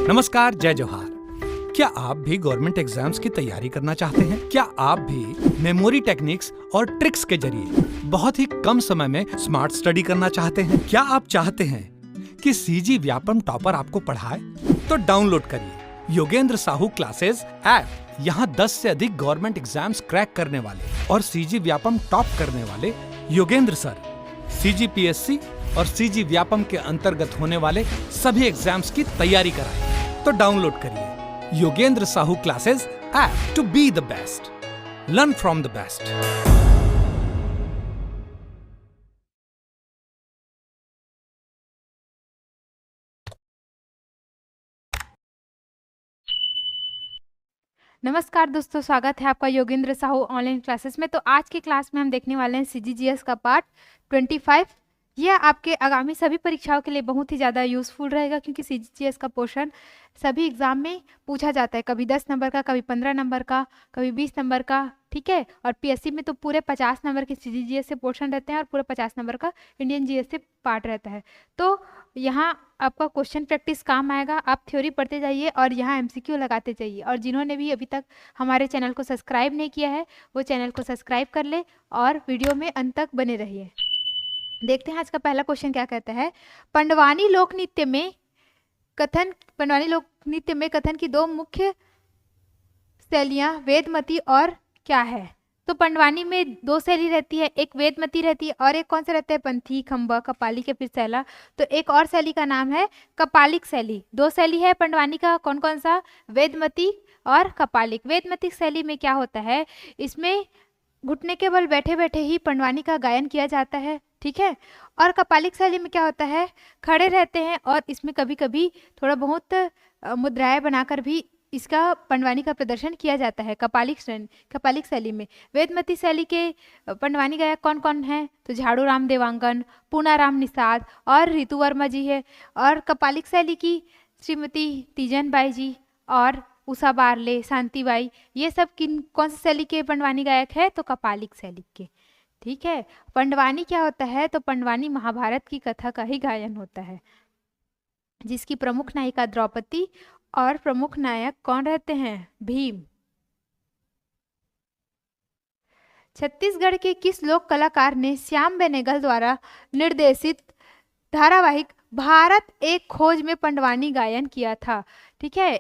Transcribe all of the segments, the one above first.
नमस्कार, जय जोहार। क्या आप भी गवर्नमेंट एग्जाम्स की तैयारी करना चाहते हैं? क्या आप भी मेमोरी टेक्निक्स और ट्रिक्स के जरिए बहुत ही कम समय में स्मार्ट स्टडी करना चाहते हैं? क्या आप चाहते हैं कि सीजी व्यापम टॉपर आपको पढ़ाए? तो डाउनलोड करिए योगेंद्र साहू क्लासेस ऐप। यहाँ 10 से अधिक गवर्नमेंट एग्जाम्स क्रैक करने वाले और सीजी व्यापम टॉप करने वाले योगेंद्र सर सीजीपीएससी और सीजी व्यापम के अंतर्गत होने वाले सभी एग्जाम्स की तैयारी कराएं। तो डाउनलोड करिए Yogendra Sahu classes app to be the best, learn from the best. नमस्कार दोस्तों, स्वागत है आपका योगेंद्र साहू ऑनलाइन क्लासेस में। तो आज की क्लास में हम देखने वाले हैं सीजीजीएस का पार्ट 25। यह आपके आगामी सभी परीक्षाओं के लिए बहुत ही ज़्यादा यूज़फुल रहेगा, क्योंकि सीजीजीएस का पोर्शन सभी एग्जाम में पूछा जाता है। कभी 10 नंबर का, कभी 15 नंबर का, कभी 20 नंबर का, ठीक है। और पीएससी में तो पूरे 50 नंबर के सीजीजीएस से पोर्शन रहते हैं और पूरे 50 नंबर का इंडियन जीएस से पार्ट रहता है। तो यहाँ आपका क्वेश्चन प्रैक्टिस काम आएगा। आप थ्योरी पढ़ते जाइए और यहाँ एमसीक्यू लगाते जाइए। और जिन्होंने भी अभी तक हमारे चैनल को सब्सक्राइब नहीं किया है, वो चैनल को सब्सक्राइब कर ले और वीडियो में अंत तक बने रहिए। देखते हैं आज का पहला क्वेश्चन क्या कहता है। पंडवानी लोक नृत्य में कथन की दो मुख्य शैलियां वेदमती और क्या है? तो पंडवानी में दो शैली रहती है, एक वेदमती रहती है और एक कौन सा रहता है? पंथी, खंबा, कपालिक या फिर शैला। तो एक और शैली का नाम है कपालिक शैली। दो शैली है पंडवानी का, कौन कौन सा? वेदमती और कपालिक। वेदमती शैली में क्या होता है? इसमें घुटने के बल बैठे बैठे ही पंडवानी का गायन किया जाता है, ठीक है। और कपालिक शैली में क्या होता है? खड़े रहते हैं और इसमें कभी कभी थोड़ा बहुत मुद्राएं बनाकर भी इसका पंडवानी का प्रदर्शन किया जाता है कपालिक शैली में। वेदमती शैली के पंडवानी गायक कौन कौन हैं? तो झाड़ू राम देवांगन, पूनाराम निषाद और ऋतु वर्मा जी है। और कपालिक शैली की श्रीमती तीजन बाई जी और उषा बारले, शांतिबाई, ये सब कौन सी शैली के पंडवानी गायक है? तो कपालिक शैली के, ठीक है। पंडवानी क्या होता है? तो पंडवानी महाभारत की कथा का ही गायन होता है, जिसकी प्रमुख नायिका द्रौपदी और प्रमुख नायक कौन रहते हैं? भीम। छत्तीसगढ़ के किस लोक कलाकार ने श्याम बेनेगल द्वारा निर्देशित धारावाहिक भारत एक खोज में पंडवानी गायन किया था? ठीक है,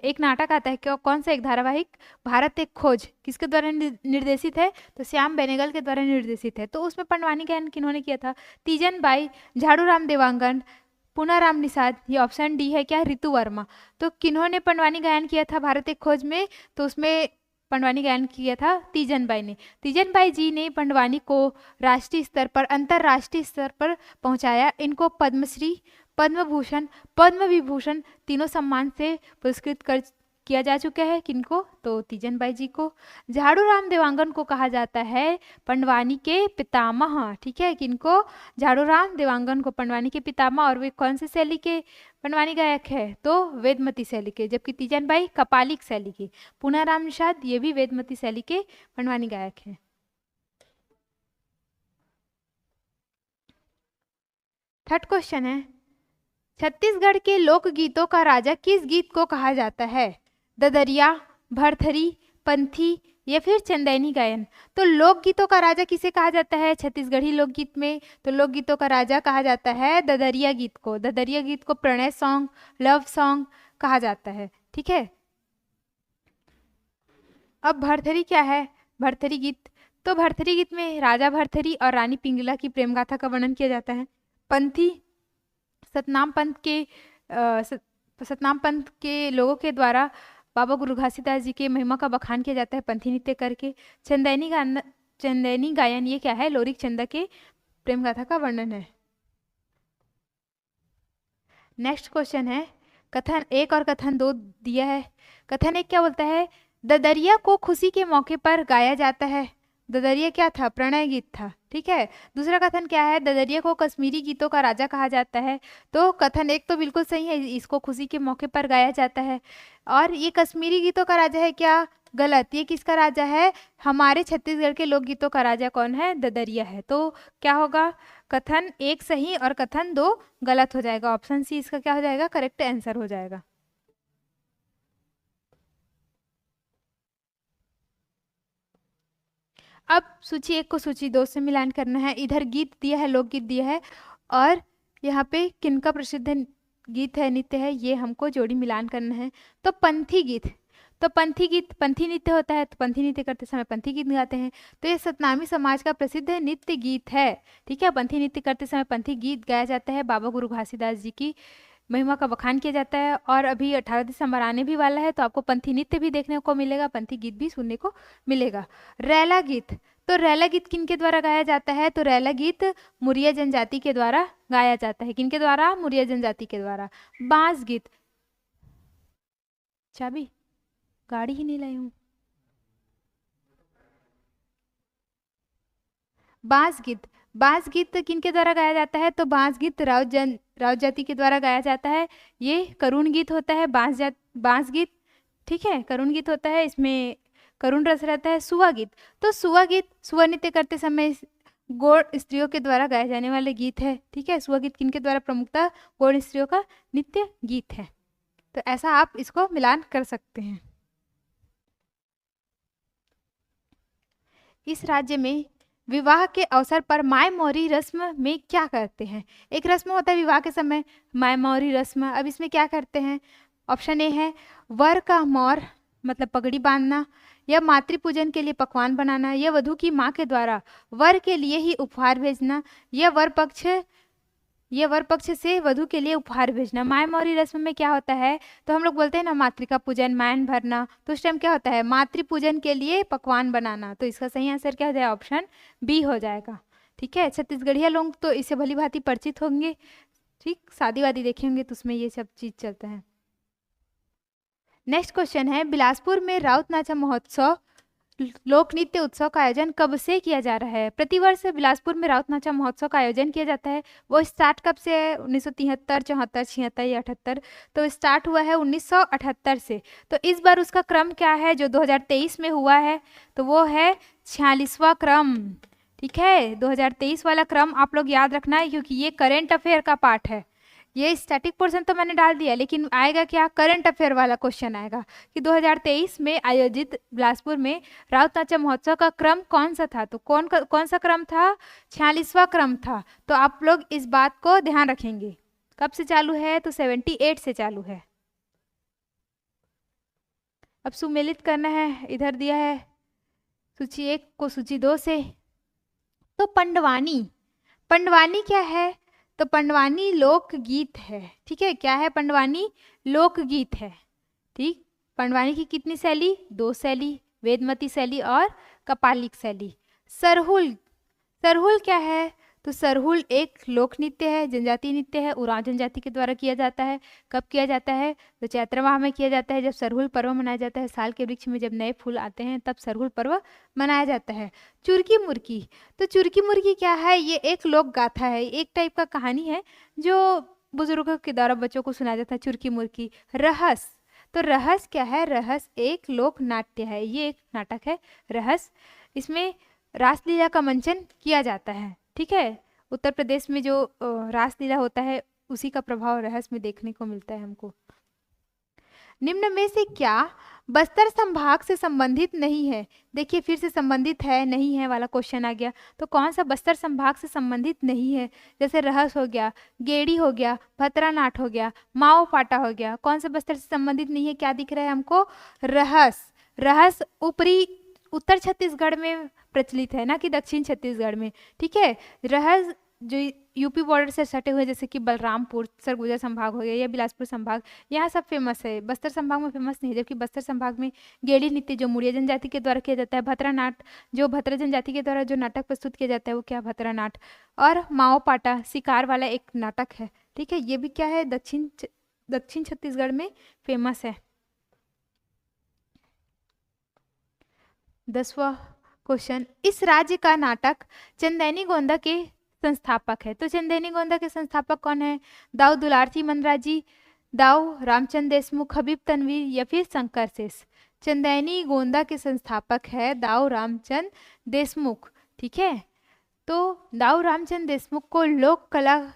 एक नाटक आता है, कौन सा? एक धारावाहिक भारत एक खोज किसके द्वारा निर्देशित है? तो श्याम बेनेगल के द्वारा निर्देशित है। तो उसमें पंडवानी गायन किन्होंने किया था? तीजन बाई, झाड़ू राम देवांगन, पूनाराम निषाद। ये ऑप्शन डी है क्या? ऋतु वर्मा। तो किन्होंने पंडवानी गायन किया था भारत एक खोज में? तो उसमें पंडवानी गायन किया था तीजन बाई ने। तीजन बाई जी ने पंडवानी को राष्ट्रीय स्तर पर, अंतर्राष्ट्रीय स्तर पर पहुंचाया। इनको पद्मश्री, पद्म भूषण, पद्म विभूषण तीनों सम्मान से पुरस्कृत किया जा चुका है। किनको? तो तीजन बाई जी को। झाड़ू राम देवांगन को कहा जाता है पंडवानी के पितामह, ठीक है। किनको? झाड़ू राम देवांगन को पंडवानी के पितामह। और वे कौन से शैली के पंडवानी गायक है? तो वेदमती शैली के। जबकि तीजन बाई कपालिक शैली के। पूनाराम निषाद ये भी वेदमती शैली के पंडवानी गायक हैं। थर्ड क्वेश्चन है, छत्तीसगढ़ के लोकगीतों का राजा किस गीत को कहा जाता है? ददरिया, भरथरी, पंथी या फिर चंदैनी गायन। तो लोकगीतों का राजा किसे कहा जाता है छत्तीसगढ़ी लोकगीत में? तो लोकगीतों का राजा कहा जाता है ददरिया गीत को। ददरिया गीत को प्रणय सॉन्ग, लव सॉन्ग कहा जाता है, ठीक है। अब भरथरी क्या है? भरथरी गीत, तो भरथरी गीत में राजा भरथरी और रानी पिंगला की प्रेम गाथा का वर्णन किया जाता है। पंथी, सतनाम पंथ के लोगों के द्वारा बाबा गुरु घासीदास जी के महिमा का बखान किया जाता है पंथी नृत्य करके। चंदैनी गायन ये क्या है? लोरिक चंदा के प्रेम गाथा का वर्णन है। नेक्स्ट क्वेश्चन है, कथन एक और कथन दो दिया है। कथन एक क्या बोलता है? ददरिया को खुशी के मौके पर गाया जाता है। ददरिया क्या था? प्रणय गीत था। ठीक है। दूसरा कथन क्या है? ददरिया को कश्मीरी गीतों का राजा कहा जाता है। तो कथन एक तो बिल्कुल सही है, इसको खुशी के मौके पर गाया जाता है। और ये कश्मीरी गीतों का राजा है क्या? गलत। ये किसका राजा है? हमारे छत्तीसगढ़ के लोकगीतों का राजा कौन है? ददरिया है। तो क्या होगा? कथन एक सही और कथन दो गलत हो जाएगा। ऑप्शन सी इसका क्या हो जाएगा? करेक्ट आंसर हो जाएगा। अब सूची एक को सूची दो से मिलान करना है। इधर गीत दिया है, लोकगीत दिया है, और यहाँ पे किनका प्रसिद्ध गीत है, नृत्य है, ये हमको जोड़ी मिलान करना है। तो पंथी गीत, तो पंथी गीत, पंथी नृत्य होता है, तो पंथी नृत्य करते समय पंथी गीत गाते हैं। तो ये सतनामी समाज का प्रसिद्ध नृत्य गीत है। ठीक है। पंथी नृत्य करते समय पंथी गीत गाया जाता है। बाबा गुरु घासीदास जी की महिमा का बखान किया जाता है। और अभी 18 दिसंबर आने भी वाला है, तो आपको पंथी नृत्य भी देखने को मिलेगा, पंथी गीत भी सुनने को मिलेगा। रैला गीत, तो रैला गीत किनके द्वारा गाया जाता है? तो रैला गीत मुरिया जनजाति के द्वारा गाया जाता है। किनके द्वारा? मुरिया जनजाति के द्वारा। बांस गीत, चाबी गाड़ी ही नहीं लाई हूँ। बांस गीत, बांस गीत किनके द्वारा गाया जाता है? तो बांस गीत राउत जाति के द्वारा गाया जाता है। ये करुण गीत होता है बांस गीत। ठीक है, करुण गीत होता है, इसमें करुण रस रहता है। सुआ गीत, तो सुआ गीत सुआ नृत्य करते समय गौड़ स्त्रियों के द्वारा गाए जाने वाले गीत है। ठीक है। सुआ गीत किनके द्वारा? प्रमुखता गौड़ स्त्रियों का नृत्य गीत है। तो ऐसा आप इसको मिलान कर सकते हैं। इस राज्य में विवाह के अवसर पर माय मोरी रस्म में क्या करते हैं? एक रस्म होता है विवाह के समय, माय मोरी रस्म। अब इसमें क्या करते हैं? ऑप्शन ए है वर का मोर मतलब पगड़ी बांधना, या मातृ पूजन के लिए पकवान बनाना, या वधू की माँ के द्वारा वर के लिए ही उपहार भेजना, या वर पक्ष से वधु के लिए उपहार भेजना। माय मोरी रस्म में क्या होता है? तो हम लोग बोलते हैं ना मातृका पूजन, मायन भरना, तो उस टाइम क्या होता है? मातृ पूजन के लिए पकवान बनाना। तो इसका सही आंसर क्या हो जाएगा? ऑप्शन बी हो जाएगा। ठीक है। छत्तीसगढ़िया लोग तो इससे भली भांति परिचित होंगे। ठीक, शादी वादी देखे होंगे तो उसमें ये सब चीज चलता है। नेक्स्ट क्वेश्चन है, बिलासपुर में राउत नाचा महोत्सव लोक नृत्य उत्सव का आयोजन कब से किया जा रहा है? प्रतिवर्ष बिलासपुर में राउत नाचा महोत्सव का आयोजन किया जाता है। वो स्टार्ट कब से है? 1973, 74, 76 या 78? तो स्टार्ट हुआ है 1978 से। तो इस बार उसका क्रम क्या है जो 2023 में हुआ है? तो वो है 46वां क्रम। ठीक है। 2023 वाला क्रम आप लोग याद रखना है, क्योंकि ये करेंट अफेयर का पार्ट है। ये स्टैटिक पोर्शन तो मैंने डाल दिया, लेकिन आएगा क्या? करंट अफेयर वाला क्वेश्चन आएगा कि 2023 में आयोजित बिलासपुर में राउत नाचा महोत्सव का क्रम कौन सा था? तो कौन सा क्रम था? 46वां क्रम था। तो आप लोग इस बात को ध्यान रखेंगे। कब से चालू है? तो 78 से चालू है। अब सुमेलित करना है, इधर दिया है सूची एक को सूची दो से। तो पंडवानी, पंडवानी क्या है? तो पंडवानी लोकगीत है। ठीक है। क्या है? पंडवानी लोकगीत है। ठीक। पंडवानी की कितनी शैली? दो शैली, वेदमती शैली और कपालिक शैली। सरहुल, सरहुल क्या है? तो सरहुल एक लोक नृत्य है, जनजातीय नृत्य है, उरांव जनजाति के द्वारा किया जाता है। कब किया जाता है? तो चैत्र माह में किया जाता है, जब सरहुल पर्व मनाया जाता है। साल के वृक्ष में जब नए फूल आते हैं तब सरहुल पर्व मनाया जाता है। चुरकी मुर्की, तो चुरकी मुर्की क्या है? ये एक लोक गाथा है, एक टाइप का कहानी है जो बुजुर्गों के द्वारा बच्चों को सुनाया जाता है। चुरकी मुर्की। रहस, तो रहस क्या है? रहस एक लोक नाट्य है, ये एक नाटक है रहस। इसमें रासलीला का मंचन किया जाता है। ठीक है। उत्तर प्रदेश में जो रासलीला होता है उसी का प्रभाव रहस में देखने को मिलता है हमको। निम्न में से क्या बस्तर संभाग से संबंधित नहीं है? देखिए फिर से संबंधित है नहीं है वाला क्वेश्चन आ गया। तो कौन सा बस्तर संभाग से संबंधित नहीं है? जैसे रहस हो गया, गेड़ी हो गया, भतरानाट हो गया, माओ पाटा हो गया। कौन सा बस्तर से संबंधित नहीं है? क्या दिख रहा है हमको? रहस। रहस ऊपरी उत्तर छत्तीसगढ़ में प्रचलित है, ना कि दक्षिण छत्तीसगढ़ में। ठीक है। रहस जो यूपी बॉर्डर से सटे हुए, जैसे कि बलरामपुर, सरगुजा संभाग हो गया या बिलासपुर संभाग, यहाँ सब फेमस है। बस्तर संभाग में फेमस नहीं है, जबकि बस्तर संभाग में गेड़ी नृत्य जो मुड़िया जनजाति के द्वारा किया जाता है, भतरानाट जो भतरा जनजाति के द्वारा जो नाटक प्रस्तुत किया जाता है वो क्या? भतरानाट। और माओ पाटा शिकार वाला एक नाटक है। ठीक है। ये भी क्या है? दक्षिण छत्तीसगढ़ में फेमस है। 10वां क्वेश्चन, इस राज्य का नाटक चंदैनी गोंदा के संस्थापक है। तो चंदैनी गोंदा के संस्थापक कौन है? दाऊ दुलार सिंह मंदराजी, दाऊ रामचंद्र देशमुख, हबीब तनवीर या फिर शंकर शेष। चंदैनी गोंदा के संस्थापक है दाऊ रामचंद्र देशमुख। ठीक है, तो दाऊ रामचंद्र देशमुख को लोक कला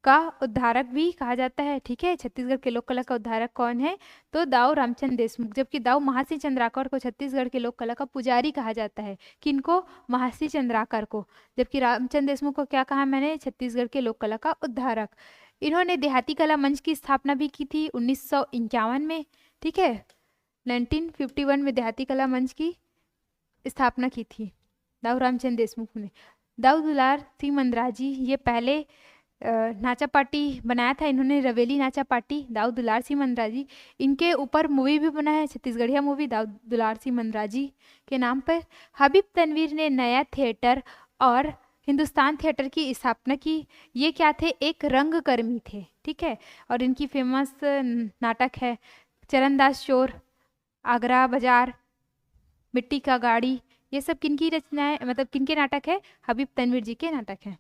का उद्धारक भी कहा जाता है। ठीक है, छत्तीसगढ़ के लोक कला का उद्धारक कौन है? तो दाऊ रामचंद्र देशमुख। जबकि दाऊ महासिंह चंद्राकर को छत्तीसगढ़ के लोक कला का पुजारी कहा जाता है। किनको? महासिंह चंद्राकर को। जबकि रामचंद्र देशमुख को क्या कहा मैंने? छत्तीसगढ़ के लोक कला का उद्धारक। इन्होंने देहाती कला मंच की स्थापना भी की थी 1951 में। ठीक है, 1951 में देहाती कला मंच की स्थापना की थी दाऊ रामचंद्र देशमुख ने। दाऊ दुलार सिंह मंदराजी ये पहले नाचा पार्टी बनाया था इन्होंने, रवेली नाचा पार्टी, दाऊ दुलार सिंह मंदराजी। इनके ऊपर मूवी भी बना है, छत्तीसगढ़िया मूवी, दाऊ दुलार सिंह मंदराजी के नाम पर। हबीब तनवीर ने नया थिएटर और हिंदुस्तान थिएटर की स्थापना की। ये क्या थे? एक रंगकर्मी थे। ठीक है, और इनकी फेमस नाटक है चरणदास चोर, आगरा बाजार, मिट्टी का गाड़ी। ये सब किनकी रचनाएं, मतलब किनके नाटक है? हबीब तनवीर जी के नाटक हैं।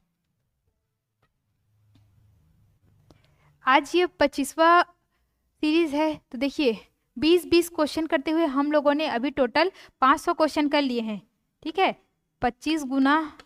आज ये 25वां सीरीज है। तो देखिए 20-20 क्वेश्चन करते हुए हम लोगों ने अभी टोटल 500 क्वेश्चन कर लिए हैं। ठीक है, 25 गुना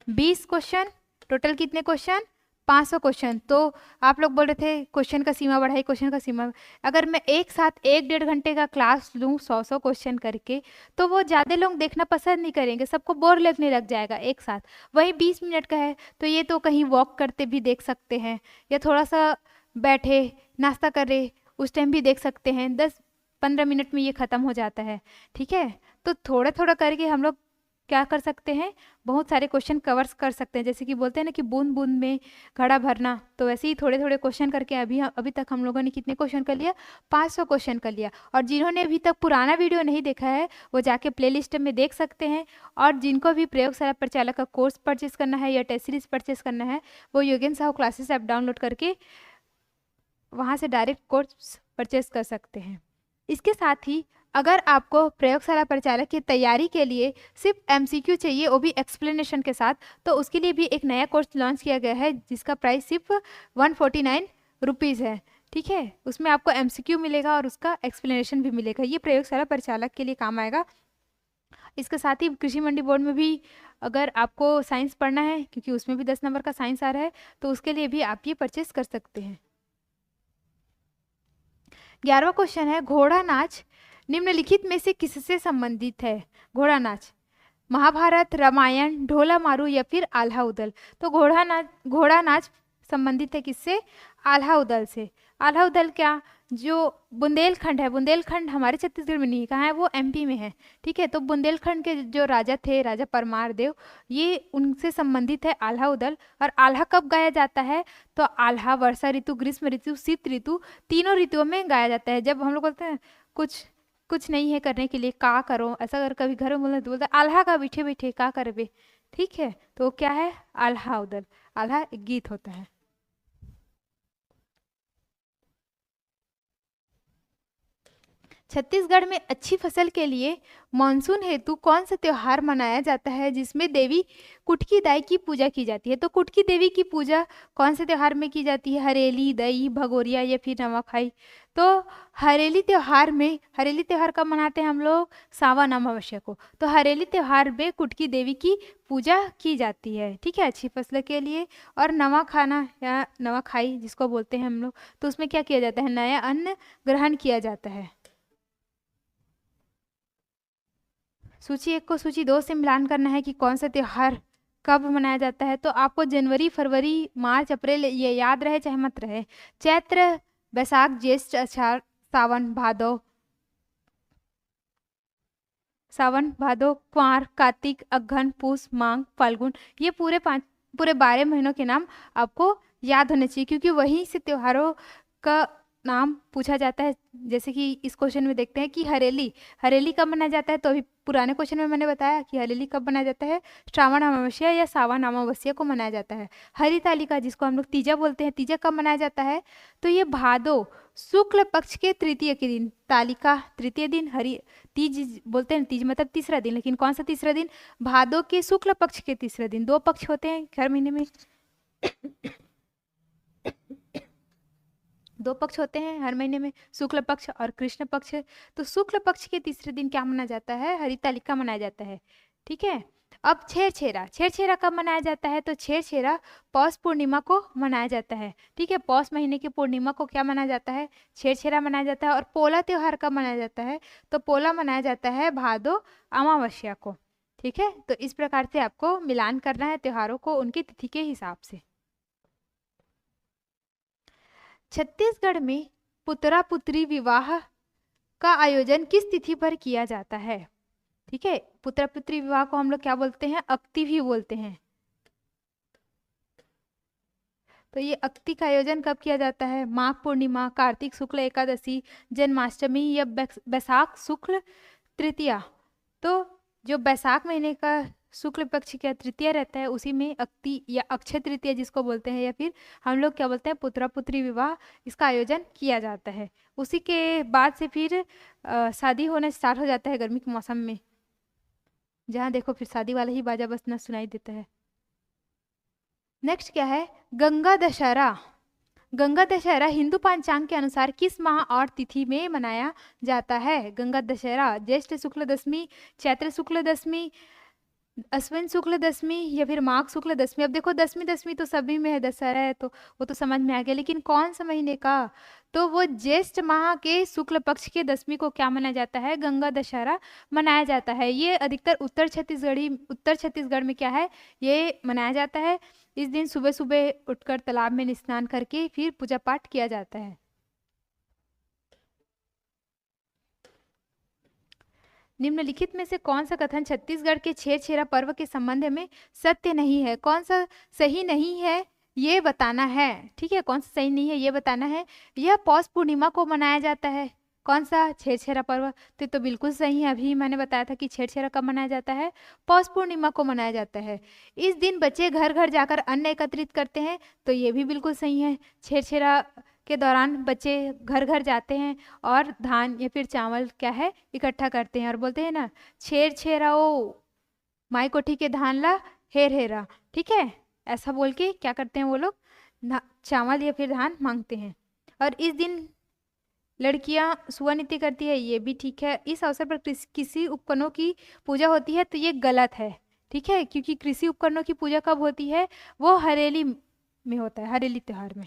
20 क्वेश्चन, टोटल कितने क्वेश्चन? 500 क्वेश्चन। तो आप लोग बोल रहे थे क्वेश्चन का सीमा बढ़ाई, क्वेश्चन का सीमा। अगर मैं एक साथ 1-1.5 घंटे का क्लास लूँ 100 क्वेश्चन करके, तो वो ज़्यादा लोग देखना पसंद नहीं करेंगे, सबको बोर लगने लग जाएगा एक साथ। वही 20 मिनट का है तो ये तो कहीं वॉक करते भी देख सकते हैं, या थोड़ा सा बैठे नाश्ता कर रहे उस टाइम भी देख सकते हैं। 10-15 मिनट में ये ख़त्म हो जाता है। ठीक है, तो थोड़ा थोड़ा करके हम लोग क्या कर सकते हैं? बहुत सारे क्वेश्चन कवर्स कर सकते हैं। जैसे कि बोलते हैं ना कि बूंद बूंद में घड़ा भरना, तो वैसे ही थोड़े थोड़े क्वेश्चन करके अभी तक हम लोगों ने कितने क्वेश्चन कर लिया? 500 क्वेश्चन कर लिया। और जिन्होंने अभी तक पुराना वीडियो नहीं देखा है वो जाके प्लेलिस्ट में देख सकते हैं। और जिनको भी प्रयोगशाला परिचालक का कोर्स परचेस करना है या टेस्ट सीरीज परचेस करना है, वो Yogendra Sahu classes app download करके वहाँ से डायरेक्ट कोर्स परचेस कर सकते हैं। इसके साथ ही अगर आपको प्रयोगशाला परिचालक की तैयारी के लिए सिर्फ एमसीक्यू चाहिए, वो भी एक्सप्लेनेशन के साथ, तो उसके लिए भी एक नया कोर्स लॉन्च किया गया है जिसका प्राइस सिर्फ 149 रुपीज़ है। ठीक है, उसमें आपको एमसीक्यू मिलेगा और उसका एक्सप्लेनेशन भी मिलेगा। ये प्रयोगशाला परिचालक के लिए काम आएगा। इसके साथ ही कृषि मंडी बोर्ड में भी अगर आपको साइंस पढ़ना है, क्योंकि उसमें भी 10 नंबर का साइंस आ रहा है, तो उसके लिए भी आप ये परचेस कर सकते हैं। 11वां क्वेश्चन है, घोड़ा नाच निम्नलिखित में से किससे संबंधित है? घोड़ा नाच महाभारत, रामायण, ढोला मारू या फिर आल्हा उदल। तो घोड़ा नाच संबंधित है किससे? आल्हा उदल से। आल्हा उदल क्या? जो बुंदेलखंड है, बुंदेलखंड हमारे छत्तीसगढ़ में नहीं, कहाँ है वो? एमपी में है। ठीक है, तो बुंदेलखंड के जो राजा थे, राजा परमार देव, ये उनसे संबंधित है आल्हा उदल। और आल्हा कब गाया जाता है? तो आल्हा वर्षा ऋतु, ग्रीष्म ऋतु, शीत ऋतु, तीनों ऋतुओं में गाया जाता है। जब हम लोग बोलते हैं कुछ नहीं है करने के लिए, का करो, ऐसा अगर कभी घर में बोलते तो बोलते आल्हा का बैठे बैठे का करबे। ठीक है, तो क्या है? आल्हा उदल। आल्हा एक गीत होता है। छत्तीसगढ़ में अच्छी फसल के लिए मानसून हेतु कौन सा त्योहार मनाया जाता है जिसमें देवी कुटकी दाई की पूजा की जाती है? तो कुटकी देवी की पूजा कौन से त्योहार में की जाती है? हरेली, दई, भगोरिया या फिर नवाखाई। तो हरेली त्योहार कब मनाते हैं हम लोग? सावन अमावस्या को। तो हरेली त्योहार में कुटकी देवी की पूजा की जाती है। ठीक है, अच्छी फसल के लिए। और नवा खाना या नवाखाई जिसको बोलते हैं हम लोग, तो उसमें क्या किया जाता है? नया अन्न ग्रहण किया जाता है। सूची 1 को सूची 2 से मिलान करना है कि कौन सा त्यौहार कब मनाया जाता है। तो आपको जनवरी, फरवरी, मार्च, अप्रैल ये याद रहे चाहे मत रहे। चैत्र, बैसाख, ज्येष्ठ, आषाढ़, सावन, भादो, कुंवार, कार्तिक, अगहन, पूस, माघ, फाल्गुन, ये पूरे 12 महीनों के नाम आपको याद होने चाहिए, क्योंकि वहीं से त्योहारों का नाम पूछा जाता है, जैसे कि इस क्वेश्चन में देखते हैं कि हरेली, हरेली कब मनाया जाता है। तो अभी पुराने क्वेश्चन में मैंने बताया कि हरेली कब मनाया जाता है, श्रावण अमावस्या या सावन अमावस्या को मनाया जाता है। हरितालिका जिसको हम लोग तीजा बोलते हैं, तीजा कब मनाया जाता है, तो ये भादो शुक्ल पक्ष के तृतीय के दिन, तालिका तृतीय दिन, हरि तीज बोलते हैं, तीज मतलब तीसरा दिन, लेकिन कौन सा तीसरा दिन, भादो के शुक्ल पक्ष के तीसरे दिन। 2 पक्ष होते हैं हर महीने में, 2 पक्ष होते हैं हर महीने में, शुक्ल पक्ष और कृष्ण पक्ष। तो शुक्ल पक्ष के तीसरे दिन क्या मनाया जाता है, हरितालिका मनाया जाता है। ठीक है, अब छेरछेरा, छेरछेरा कब मनाया जाता है, तो छेरछेरा पौष पूर्णिमा को मनाया जाता है। ठीक है, पौष महीने की पूर्णिमा को क्या मनाया जाता है, छेरछेरा मनाया जाता है। और पोला त्योहार कब मनाया जाता है, तो पोला मनाया जाता है भादो अमावस्या को। ठीक है, तो इस प्रकार से आपको मिलान करना है त्योहारों को उनकी तिथि के हिसाब से। छत्तीसगढ़ में पुत्रा पुत्री विवाह का आयोजन किस तिथि पर किया जाता है। ठीक है, पुत्र पुत्री विवाह को हम लोग क्या बोलते हैं, अक्ति भी बोलते हैं। तो ये अक्ति का आयोजन कब किया जाता है, माघ पूर्णिमा, कार्तिक शुक्ल एकादशी, जन्माष्टमी या बैसाख शुक्ल तृतीया। तो जो बैसाख महीने का शुक्ल पक्ष का तृतीया रहता है उसी में अक्ति या अक्षय तृतीया जिसको बोलते हैं, या फिर हम लोग क्या बोलते हैं पुत्रा पुत्री विवाह, इसका आयोजन किया जाता है। उसी के बाद से फिर शादी होना स्टार्ट हो जाता है गर्मी के मौसम में, जहाँ देखो फिर शादी वाला ही बाजा बजना सुनाई देता है। नेक्स्ट क्या है, गंगा दशहरा। गंगा दशहरा हिंदू पंचांग के अनुसार किस माह और तिथि में मनाया जाता है। गंगा दशहरा ज्येष्ठ शुक्ल दशमी, चैत्र शुक्ल दशमी, अश्विन शुक्ल दशमी या फिर माघ शुक्ल दशमी। अब देखो दशमी तो सभी में है, दशहरा है तो वो तो समझ में आ गया, लेकिन कौन सा महीने का, तो वो ज्येष्ठ माह के शुक्ल पक्ष के दशमी को क्या मनाया जाता है, गंगा दशहरा मनाया जाता है। ये अधिकतर उत्तर छत्तीसगढ़ में क्या है, ये मनाया जाता है। इस दिन सुबह सुबह उठकर तालाब में स्नान करके फिर पूजा पाठ किया जाता है। निम्नलिखित में से कौन सा कथन छत्तीसगढ़ के छेरछेरा पर्व के संबंध में सत्य नहीं है, कौन सा सही नहीं है ये बताना है। ठीक है, कौन सा सही नहीं है ये बताना है। यह पौष पूर्णिमा को मनाया जाता है, कौन सा, छेरछेरा पर्व। तो बिल्कुल सही है, अभी मैंने बताया था कि छेरछेरा कब मनाया जाता है, पौष पूर्णिमा को मनाया जाता है। इस दिन बच्चे घर घर जाकर अन्न एकत्रित करते हैं, तो ये भी बिल्कुल सही है। छेरछेरा के दौरान बच्चे घर घर जाते हैं और धान या फिर चावल क्या है इकट्ठा करते हैं और बोलते हैं ना, छेर छेराओ माई कोठी के धान ला हेर हेरा। ठीक है, ऐसा बोल के क्या करते हैं वो लोग, चावल या फिर धान मांगते हैं। और इस दिन लड़कियां सुआ नृत्य करती है, ये भी ठीक है। इस अवसर पर किसी उपकरणों की पूजा होती है, तो ये गलत है। ठीक है, क्योंकि कृषि उपकरणों की पूजा कब होती है, वो हरेली में होता है, हरेली त्योहार में।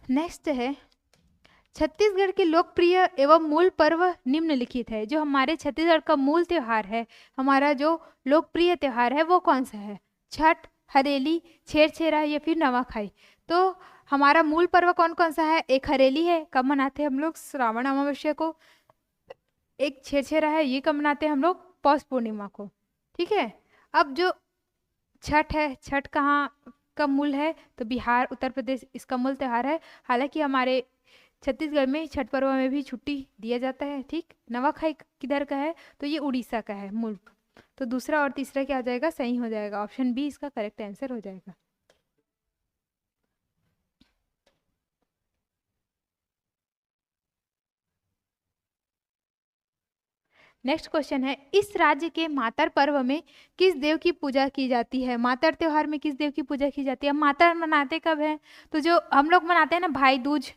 नेक्स्ट है, छत्तीसगढ़ के लोकप्रिय एवं मूल पर्व निम्नलिखित है। जो हमारे छत्तीसगढ़ का मूल त्योहार है, हमारा जो लोकप्रिय त्योहार है वो कौन सा है, छठ, हरेली, छेरछेरा या फिर नवाखाई। तो हमारा मूल पर्व कौन कौन सा है, एक हरेली है, कब मनाते हैं हम लोग, श्रावण अमावस्या को। एक छेरछेरा है, ये कब मनाते हैं हम लोग, पौष पूर्णिमा को। ठीक है, अब जो छठ है, छठ कहाँ का मूल है, तो बिहार, उत्तर प्रदेश इसका मूल त्योहार है। हालांकि हमारे छत्तीसगढ़ में छठ पर्व में भी छुट्टी दिया जाता है। ठीक, नवाखाई किधर का है, तो ये उड़ीसा का है मूल। तो दूसरा और तीसरा क्या हो जाएगा, सही हो जाएगा, ऑप्शन बी इसका करेक्ट आंसर हो जाएगा। नेक्स्ट क्वेश्चन है, इस राज्य के मातर पर्व में किस देव की पूजा की जाती है। मातर त्योहार में किस देव की पूजा की जाती है। मातर मनाते कब है, तो जो हम लोग मनाते हैं ना भाई दूज,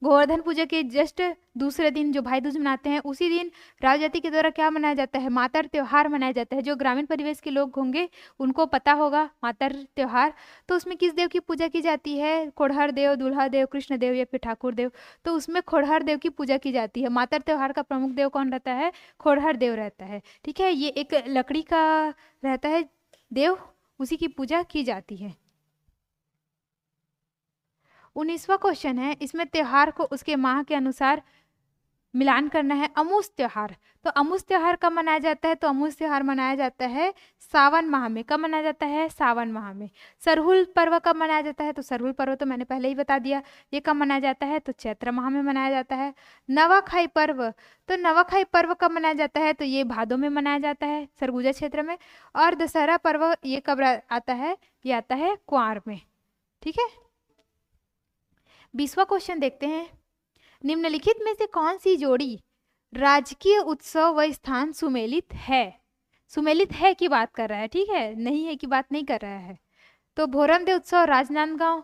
गोवर्धन पूजा के जस्ट दूसरे दिन जो भाई दूज मनाते हैं, उसी दिन राव जाति के द्वारा क्या मनाया जाता है, मातर त्योहार मनाया जाता है। जो ग्रामीण परिवेश के लोग होंगे उनको पता होगा मातर त्योहार। तो उसमें किस देव की पूजा की जाती है, खोड़हर देव, दूल्हा देव, कृष्ण देव या फिर ठाकुर देव। तो उसमें खोड़हर देव की पूजा की जाती है। मातर त्योहार का प्रमुख देव कौन रहता है, खोड़हर देव रहता है। ठीक है, ये एक लकड़ी का रहता है देव, उसी की पूजा की जाती है। 19वां क्वेश्चन है, इसमें त्योहार को उसके माह के अनुसार मिलान करना है। अमूस त्योहार, तो अमूस त्योहार कब मनाया जाता है? तो अमूस त्योहार मनाया जाता है सावन माह में। कब मनाया जाता है? सावन माह में। सरहुल पर्व कब मनाया जाता है? तो सरहुल पर्व तो मैंने पहले ही बता दिया। ये कब मनाया जाता है? तो चैत्र माह में मनाया जाता है। नवाखाई पर्व, तो नवाखाई पर्व कब मनाया जाता है? तो ये भादों में मनाया जाता है सरगुजा क्षेत्र में। और दशहरा पर्व ये कब आता है? ये आता है कुंवार में। ठीक है, 20वां क्वेश्चन देखते हैं। निम्नलिखित में से कौन सी जोड़ी राजकीय उत्सव व स्थान सुमेलित है? सुमेलित है की बात कर रहा है, ठीक है, नहीं है की बात नहीं कर रहा है। तो भोरमदेव उत्सव राजनांदगांव,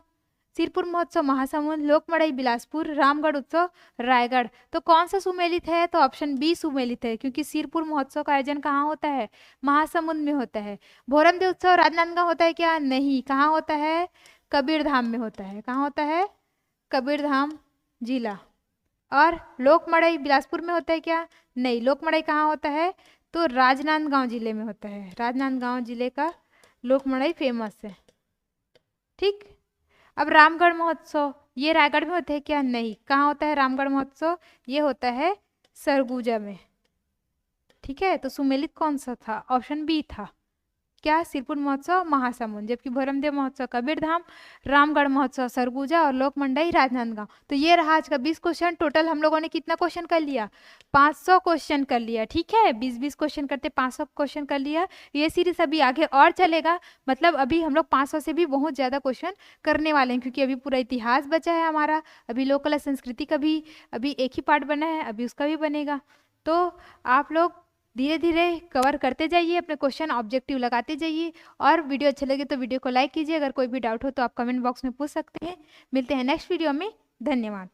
सिरपुर महोत्सव महासमुंद, लोकमड़ई बिलासपुर, रामगढ़ उत्सव रायगढ़। तो कौन सा सुमेलित है? तो ऑप्शन बी सुमेलित है, क्योंकि सिरपुर महोत्सव का आयोजन कहाँ होता है? महासमुंद में होता है। भोरमदेव उत्सव राजनांदगांव होता है क्या? नहीं। कहाँ होता है? कबीरधाम में होता है। कहाँ होता है? कबीरधाम जिला। और लोकमड़ई बिलासपुर में होता है क्या? नहीं। लोकमड़ई कहाँ होता है? तो राजनांदगांव जिले में होता है। राजनांदगांव जिले का लोकमड़ई फेमस है। ठीक, अब रामगढ़ महोत्सव ये रायगढ़ में होता है क्या? नहीं। कहाँ होता है रामगढ़ महोत्सव? ये होता है सरगुजा में। ठीक है, तो सुमेलित कौन सा था? ऑप्शन बी था क्या? सिरपुर महोत्सव महासमुंद, जबकि भोरमदेव महोत्सव कबीरधाम, रामगढ़ महोत्सव सरगुजा और लोकमंडई राजनांदगांव। तो ये रहा आज का 20 क्वेश्चन। टोटल हम लोगों ने कितना क्वेश्चन कर लिया? 500 क्वेश्चन कर लिया। ठीक है, 20-20 क्वेश्चन करते 500 क्वेश्चन कर लिया। ये सीरीज अभी आगे और चलेगा, मतलब अभी हम लोग 500 से भी बहुत ज़्यादा क्वेश्चन करने वाले हैं, क्योंकि अभी पूरा इतिहास बचा है हमारा। अभी लोक कला संस्कृति का भी अभी एक ही पार्ट बना है, अभी उसका भी बनेगा। तो आप लोग धीरे धीरे कवर करते जाइए, अपने क्वेश्चन ऑब्जेक्टिव लगाते जाइए। और वीडियो अच्छा लगे तो वीडियो को लाइक कीजिए। अगर कोई भी डाउट हो तो आप कमेंट बॉक्स में पूछ सकते हैं। मिलते हैं नेक्स्ट वीडियो में। धन्यवाद।